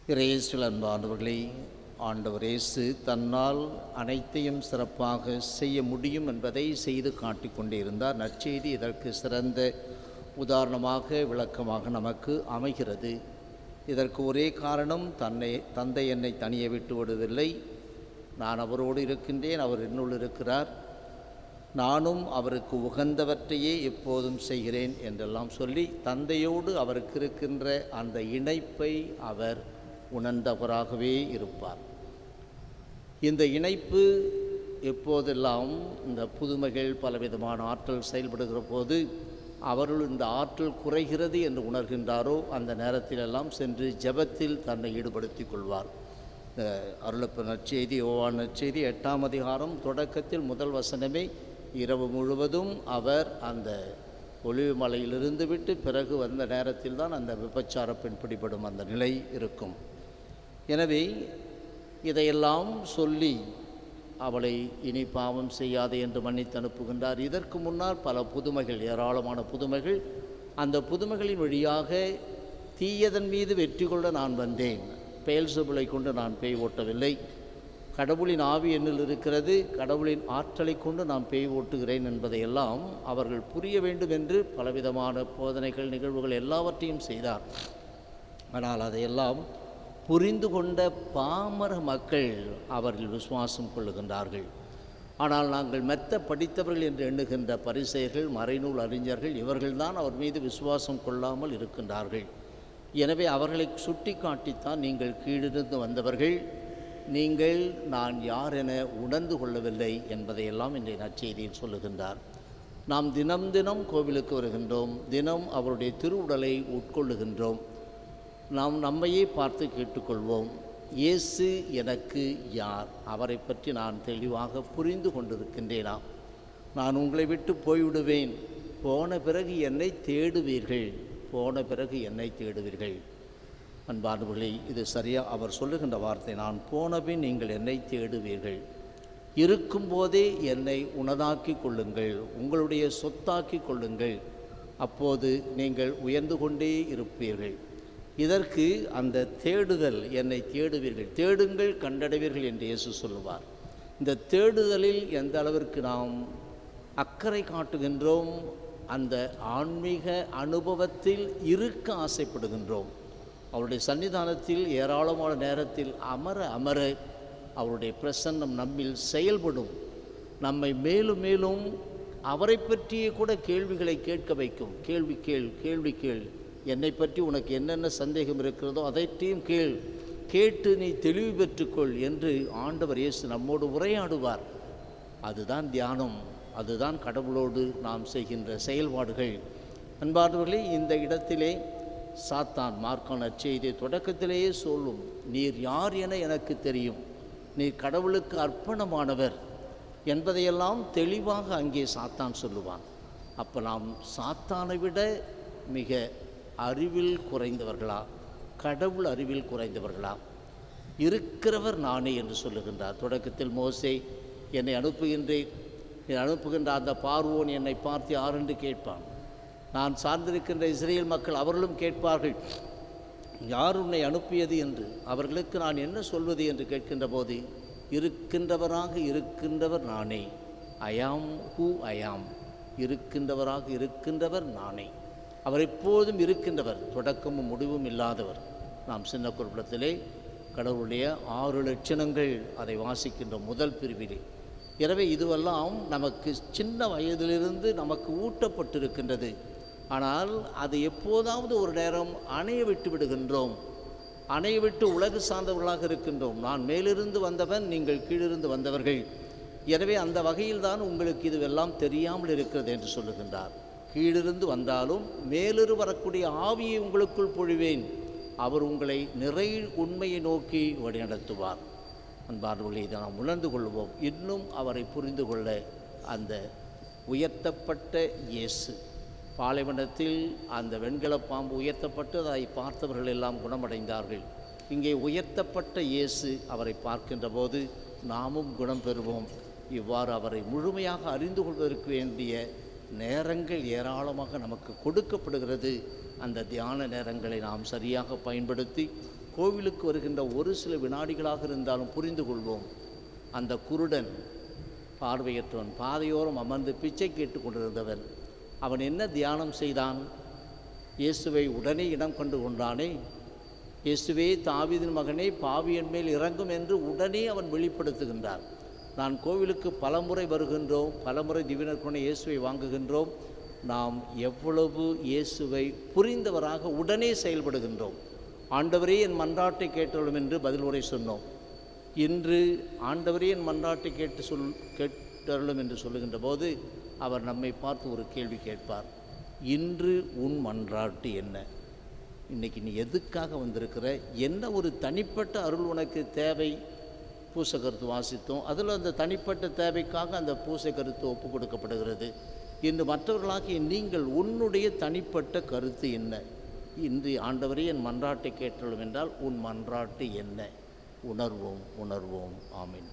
இயேசுவில் அன்பானவர்களே, ஆண்டவர் இயேசு தன்னால் அனைத்தையும் சிறப்பாக செய்ய முடியும் என்பதை செய்து காட்டிக்கொண்டே இருந்தார். நற்செய்தி இதற்கு சிறந்த உதாரணமாக, விளக்கமாக நமக்கு அமைகிறது. இதற்கு ஒரே காரணம், தந்தை என்னை தனியே விட்டு விடுவதில்லை, நான் அவரோடு இருக்கின்றேன், அவர் என்னுள் இருக்கிறார், நானும் அவருக்கு உகந்தவற்றையே எப்போதும் செய்கிறேன் என்றெல்லாம் சொல்லி தந்தையோடு அவருக்கு இருக்கின்ற அந்த இணைப்பை அவர் உணர்ந்தவராகவே இருப்பார். இந்த இணைப்பு எப்போதெல்லாம் இந்த புதுமைகள் பலவிதமான ஆற்றல் செயல்படுகிற போது அவர்கள் இந்த ஆற்றல் குறைகிறது என்று உணர்கின்றாரோ அந்த நேரத்திலெல்லாம் சென்று ஜெபத்தில் தன்னை ஈடுபடுத்திக் கொள்வார். இந்த அருளப்ப நற்செய்தி, யோவான் நற்செய்தி 8ஆம் அதிகாரம் தொடக்கத்தில் முதல் வசனமே, இரவு முழுவதும் அவர் அந்த ஒலிவு மலையிலிருந்து விட்டு பிறகு வந்த நேரத்தில் தான் அந்த விபச்சார பெண் பிடிபடும் அந்த நிலை இருக்கும். எனவே இதையெல்லாம் சொல்லி அவளை இனி பாவம் செய்யாதே என்று மன்னித்து அனுப்புகின்றார். இதற்கு முன்னால் பல புதுமைகள், ஏராளமான புதுமைகள், அந்த புதுமைகளின் வழியாக தீயதன் மீது வெற்றி கொள்ள நான் வந்தேன், பெயல்செபூலை கொண்டு நான் பேய் ஓட்டவில்லை, கடவுளின் ஆவி என்னில் இருக்கிறது, கடவுளின் ஆற்றலை கொண்டு நான் பேய் ஓட்டுகிறேன் என்பதையெல்லாம் அவர்கள் புரிய வேண்டும் என்று பலவிதமான போதனைகள், நிகழ்வுகள் எல்லாவற்றையும் செய்தார். ஆனால் அதையெல்லாம் புரிந்து கொண்ட பாமர மக்கள் அவர்கள் விசுவாசம் கொள்ளுகின்றார்கள். ஆனால் நாங்கள் மெத்த படித்தவர்கள் என்று எண்ணுகின்ற பரிசேயர்கள், மறைநூல் அறிஞர்கள், இவர்கள்தான் அவர் மீது விசுவாசம் கொள்ளாமல் இருக்கின்றார்கள். எனவே அவர்களை சுட்டி காட்டித்தான், நீங்கள் கீழிருந்து வந்தவர்கள், நீங்கள் நான் யார் என உணர்ந்து கொள்ளவில்லை என்பதையெல்லாம் இன்றைய நற்செய்தியில் சொல்லுகின்றார். நாம் தினம் தினம் கோவிலுக்கு வருகின்றோம், தினம் அவருடைய திருவுடலை உட்கொள்ளுகின்றோம். நாம் நம்மையே பார்த்து கேட்டுக்கொள்வோம், இயேசு எனக்கு யார்? அவரை பற்றி நான் தெளிவாக புரிந்து கொண்டிருக்கின்றேனா? நான் உங்களை விட்டு போய்விடுவேன், போன பிறகு என்னை தேடுவீர்கள், போன பிறகு என்னை தேடுவீர்கள். அன்பானவர்களே, இது சரியாக அவர் சொல்லுகின்ற வார்த்தை. நான் போனபின் நீங்கள் என்னை தேடுவீர்கள். இருக்கும்போதே என்னை உணதாக்கி கொள்ளுங்கள், உங்களுடைய சொத்தாக்கி கொள்ளுங்கள், அப்போது நீங்கள் உயர்ந்து கொண்டே இருப்பீர்கள். இதற்கு அந்த தேடுதல், என்னை தேடுவீர்கள், தேடுங்கள் கண்டடைவீர்கள் என்று இயேசு சொல்லுவார். இந்த தேடுதலில் எந்த அளவிற்கு நாம் அக்கறை காட்டுகின்றோம், அந்த ஆன்மீக அனுபவத்தில் இருக்க ஆசைப்படுகின்றோம். அவருடைய சன்னிதானத்தில் ஏராளமான நேரத்தில் அமர அமர அவருடைய பிரசன்னம் நம்மில் செயல்படும். நம்மை மேலும் மேலும் அவரை பற்றியே கூட கேள்விகளை கேட்க வைக்கும். கேள்வி கேள், கேள்வி கேள், என்னை பற்றி உனக்கு என்னென்ன சந்தேகம் இருக்கிறதோ அதைத்தையும் கேட்டு நீ தெளிவு பெற்றுக்கொள் என்று ஆண்டவர் இயேசு நம்மோடு உரையாடுவார். அதுதான் தியானம், அதுதான் கடவுளோடு நாம் செய்கின்ற செயல்பாடுகள். அன்பார்ந்தவர்களே, இந்த இடத்திலே சாத்தான் மார்க்க நற்செய்தியை தொடக்கத்திலேயே சொல்லும், நீர் யார் என எனக்கு தெரியும், நீர் கடவுளுக்கு அர்ப்பணமானவர் என்பதையெல்லாம் தெளிவாக அங்கே சாத்தான் சொல்லுவான். அப்போ நாம் சாத்தானை விட மிக அறிவில் குறைந்தவர்களா, கடவுள் அறிவில் குறைந்தவர்களா? இருக்கிறவர் நானே என்று சொல்லுகின்றார். தொடக்கத்தில் மோசே, என்னை அனுப்புகின்ற அந்த பார்வோன் என்னை பார்த்து யார் என்று கேட்பான். நான் சார்ந்திருக்கின்ற இஸ்ரேல் மக்கள் அவர்களும் கேட்பார்கள், யார் உன்னை அனுப்பியது என்று. அவர்களுக்கு நான் என்ன சொல்வது என்று கேட்கின்ற போது, இருக்கின்றவராக இருக்கின்றவர் நானே, ஐயாம் ஹூ ஐயாம், இருக்கின்றவராக இருக்கின்றவர் நானே. அவர் எப்போதும் இருக்கின்றவர், தொடக்கமும் முடிவும் இல்லாதவர். நாம் சின்ன குருகுலத்திலே கடவுளுடைய 6 லட்சணங்கள் அதை வாசிக்கின்ற முதல் பிரிவிலே. எனவே இதுவெல்லாம் நமக்கு சின்ன வயதிலிருந்து நமக்கு ஊட்டப்பட்டிருக்கின்றது. ஆனால் அது எப்போதாவது ஒரு நேரம் அணைய விட்டு விடுகின்றோம். அணைய விட்டு உலகு சார்ந்தவர்களாக இருக்கின்றோம். நான் மேலிருந்து வந்தவன், நீங்கள் கீழிருந்து வந்தவர்கள், எனவே அந்த வகையில்தான் உங்களுக்கு இதுவெல்லாம் தெரியாமல் இருக்கிறது என்று சொல்லுகின்றார். கீழிருந்து வந்தாலும் மேலிரு வரக்கூடிய ஆவியை உங்களுக்குள் பொழிவேன், அவர் உங்களை நிறை உண்மையை நோக்கி வழிநடத்துவார். அன்பார்ந்தவர்களே, இதை நாம் உணர்ந்து கொள்வோம். இன்னும் அவரை புரிந்து கொள்ள அந்த உயர்த்தப்பட்ட இயேசு, பாலைவனத்தில் அந்த வெண்கல பாம்பு உயர்த்தப்பட்டு அதை பார்த்தவர்கள் எல்லாம் குணமடைந்தார்கள். இங்கே உயர்த்தப்பட்ட இயேசு அவரை பார்க்கின்ற போது நாமும் குணம் பெறுவோம். இவ்வாறு அவரை முழுமையாக அறிந்து கொள்வதற்கு வேண்டிய நேரங்கள் ஏராளமாக நமக்கு கொடுக்கப்படுகிறது. அந்த தியான நேரங்களை நாம் சரியாக பயன்படுத்தி கோவிலுக்கு வருகின்ற ஒரு சில வினாடிகளாக இருந்தாலும் புரிந்து கொள்வோம். அந்த குருடன், பார்வையற்றவன், பாதையோரம் அமர்ந்து பிச்சை கேட்டு கொண்டிருந்தவன், அவன் என்ன தியானம் செய்தான்? இயேசுவை உடனே இடம் கண்டு கொண்டானே. இயேசுவே, தாவீதின் மகனே, பாவியன் மேல் இறங்கும் என்று உடனே அவன் வெளிப்படுத்துகின்றான். நான் கோவிலுக்கு பலமுறை வருகின்றோம், பலமுறை திவ்யநற்கருணை இயேசுவை வாங்குகின்றோம். நாம் எவ்வளவு இயேசுவை புரிந்தவராக உடனே செயல்படுகின்றோம். ஆண்டவரே என் மன்றாட்டை கேட்டருளும் என்று பதில் உரை சொன்னோம். இன்று ஆண்டவரே என் மன்றாட்டை கேட்டருளும் என்று சொல்லுகின்ற போது அவர் நம்மை பார்த்து ஒரு கேள்வி கேட்பார். இன்று உன் மன்றாட்டு என்ன? இன்றைக்கி நீ எதுக்காக வந்திருக்கிற? என்ன ஒரு தனிப்பட்ட அருள் உனக்கு தேவை? பூசை கருத்து வாசித்தோம். அதில் அந்த தனிப்பட்ட தேவைக்காக அந்த பூசை கருத்து ஒப்பு கொடுக்கப்படுகிறது. இன்று மற்றவர்களாகிய நீங்கள் உன்னுடைய தனிப்பட்ட கருத்து என்ன? இன்று ஆண்டவரே என் மன்றாட்டை கேட்டருளும் என்றால் உன் மன்றாட்டு என்ன? உணர்வோம். ஆமீன்.